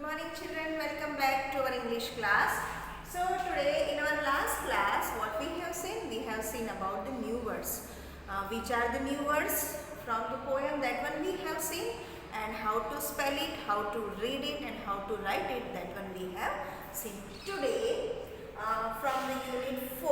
morning children, welcome back to our English class. So today in our last class what we have seen about the new words. Which are the new words from the poem, that one we have seen, and how to spell it, how to read it and how to write it, that one we have seen. Today from the unit 4,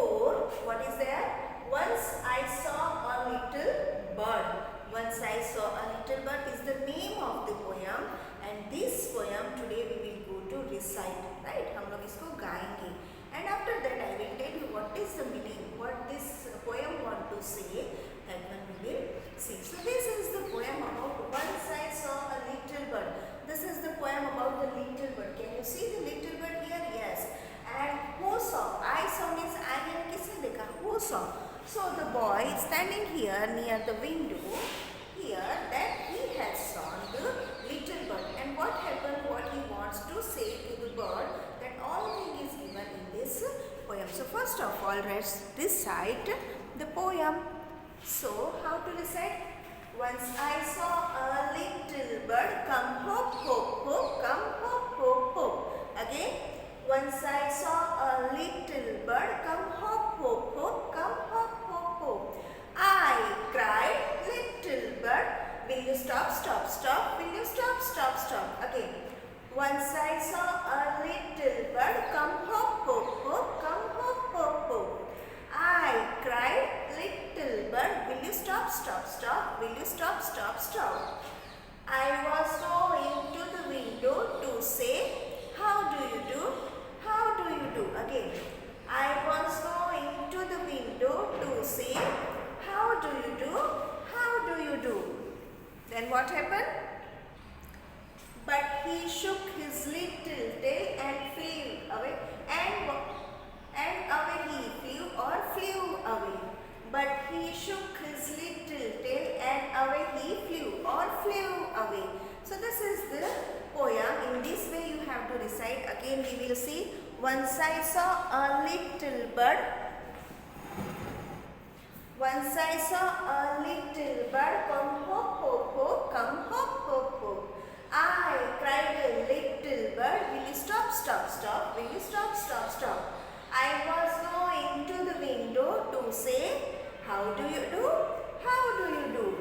what is there? Once I saw a little bird. Once I saw a little bird is the name of the poem, and this poem today we will go to recite, right? हम लोग इसको गाएंगे, and after that I will tell you what is the meaning, what this poem want to say, that one we will see. So this is the poem about once I saw a little bird. This is the poem about the little bird. Can you see the little bird here? Yes. And who saw? I saw means I have किसने देखा? Who saw? So the boy is standing here near the window here, that he has saw the little bird, and what happened, what he wants to say to the bird, that all thing is given in this poem. So first of all, let's recite the poem. So how to recite? Once I saw a little bird, come hop hop hop, come hop hop hop. Again. Once I saw a little bird, come hop hop hop, come hop hop hop. I cried, little bird, will you stop, stop, stop, will you stop, stop, stop. Again. Once I saw a little bird, come hop hop hop, come hop hop hop. I cried, little bird, will you stop, stop, stop, will you stop, stop, stop. I was going to the window to say, how do you do? How do you do? Again. I was going to the window to say, how do you do? How do you do? Then what happened? But he shook his little tail and flew away. And away he flew or flew away. But he shook his little tail and away he flew or flew away. So this is the poem. In this way you have to recite. Again we will see. Once I saw a little bird. Once I saw a little bird, come hop hop hop, come hop hop hop. I cried a little bird, will you stop, stop, stop, will you stop, stop, stop. I was going to the window to say, how do you do? How do you do?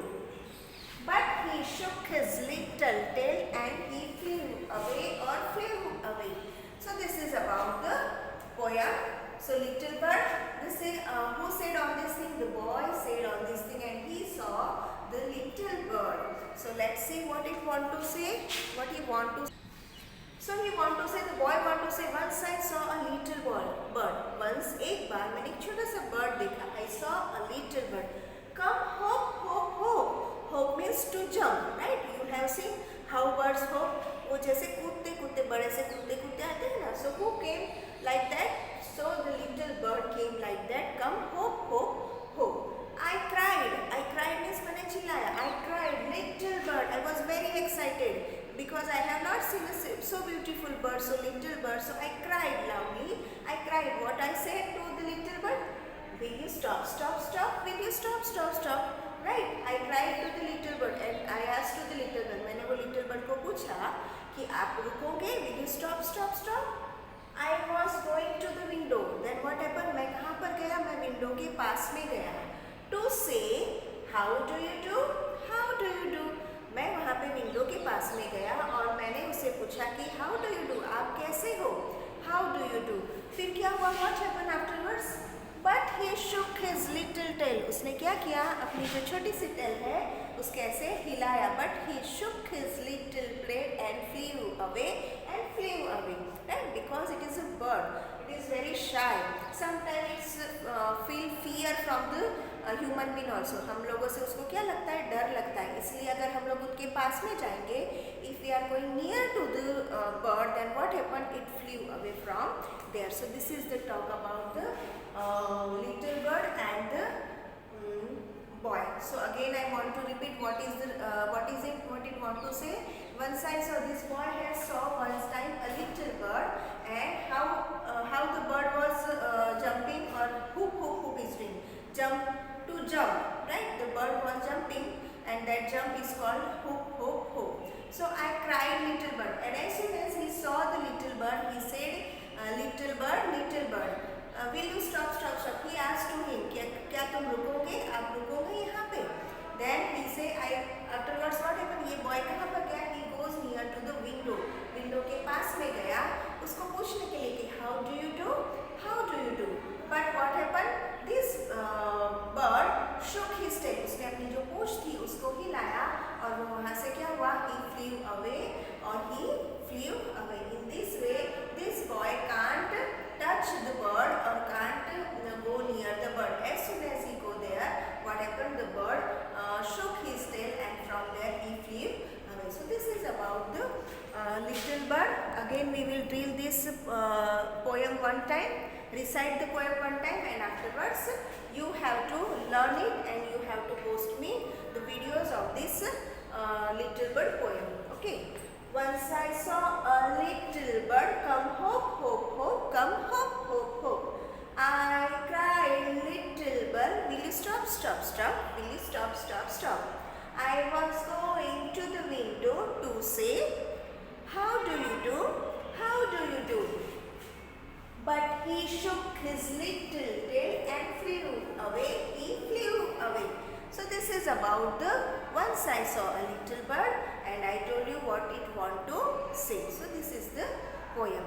But he shook his little tail and he flew away or flew away. So this is about the poem. So little bird, this is who said all this thing? The boy said all this thing, and he saw the little bird. So let's see what it want to say. What he want to. So he want to say, the boy want to say, once I saw a little bird. Once एक बार मैंने एक छोटा सा bird देखा. I saw a little bird. Come hop hop hop. Hop means to jump, right? You have seen how birds hop. वो जैसे कूदते कूदते बड़े से कूदते कूदते आते हैं ना. So who came like that? So the little bird came like that. Come hop hop hop. I cried means मैंने चिल्लाया. I cried, little bird. I was very excited because I have not seen a so beautiful bird, so little bird. So I cried loudly. I cried. What I said to the little bird? Will you stop, stop, stop? Will you stop, stop, stop? Right? I cried to the little bird and I asked to the little bird. मैंने वो little bird को पूछा कि आप रुकोगे? Will you stop, stop, stop? I was going to the window. Then what happened? मैं कहाँ पर गया? मैं window के पास में गया. To say, how do you do? How do you do? मैं वहाँ पे window के पास में गया और मैंने उसे पूछा कि how do you do? आप कैसे हो? How do you do? फिर क्या हुआ? What happened afterwards? But he shook his little tail. उसने क्या किया? अपनी जो छोटी सी tail है उसके ऐसे हिलाया. But he shook his little tail and flew away and flew away. Right? Because it is a bird. It is very shy. Sometimes it's feel fear from the human being also. हम लोगों से उसको क्या लगता है? डर लगता है. इसलिए अगर हम लोग उनके पास में जाएंगे, if we are going near to the bird, then what happened? It flew away from there. So this is the talk about the little bird and the boy. So again I want to repeat what is it want to say. Once I saw, this boy has saw once time a little bird, and how the bird was jumping, or hoop is doing jump to jump, right? The bird was jumping and that jump is called hoop hoop hoop. So I cried little bird, and as soon as he saw bird. Again we will drill this poem one time, recite the poem one time, and afterwards you have to learn it and you have to post me the videos of this little bird poem. Okay. Once I saw a little bird come hop hop hop, come hop hop hop. I cried, little bird, will you stop, stop, stop? Will you stop, stop, stop? I was going to the window to say, how do you do? How do you do? But he shook his little tail and flew away. He flew away. So this is about the once I saw a little bird, and I told you what it want to say. So this is the poem.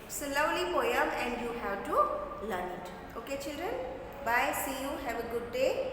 It's a lovely poem and you have to learn it. Okay children? Bye. See you. Have a good day.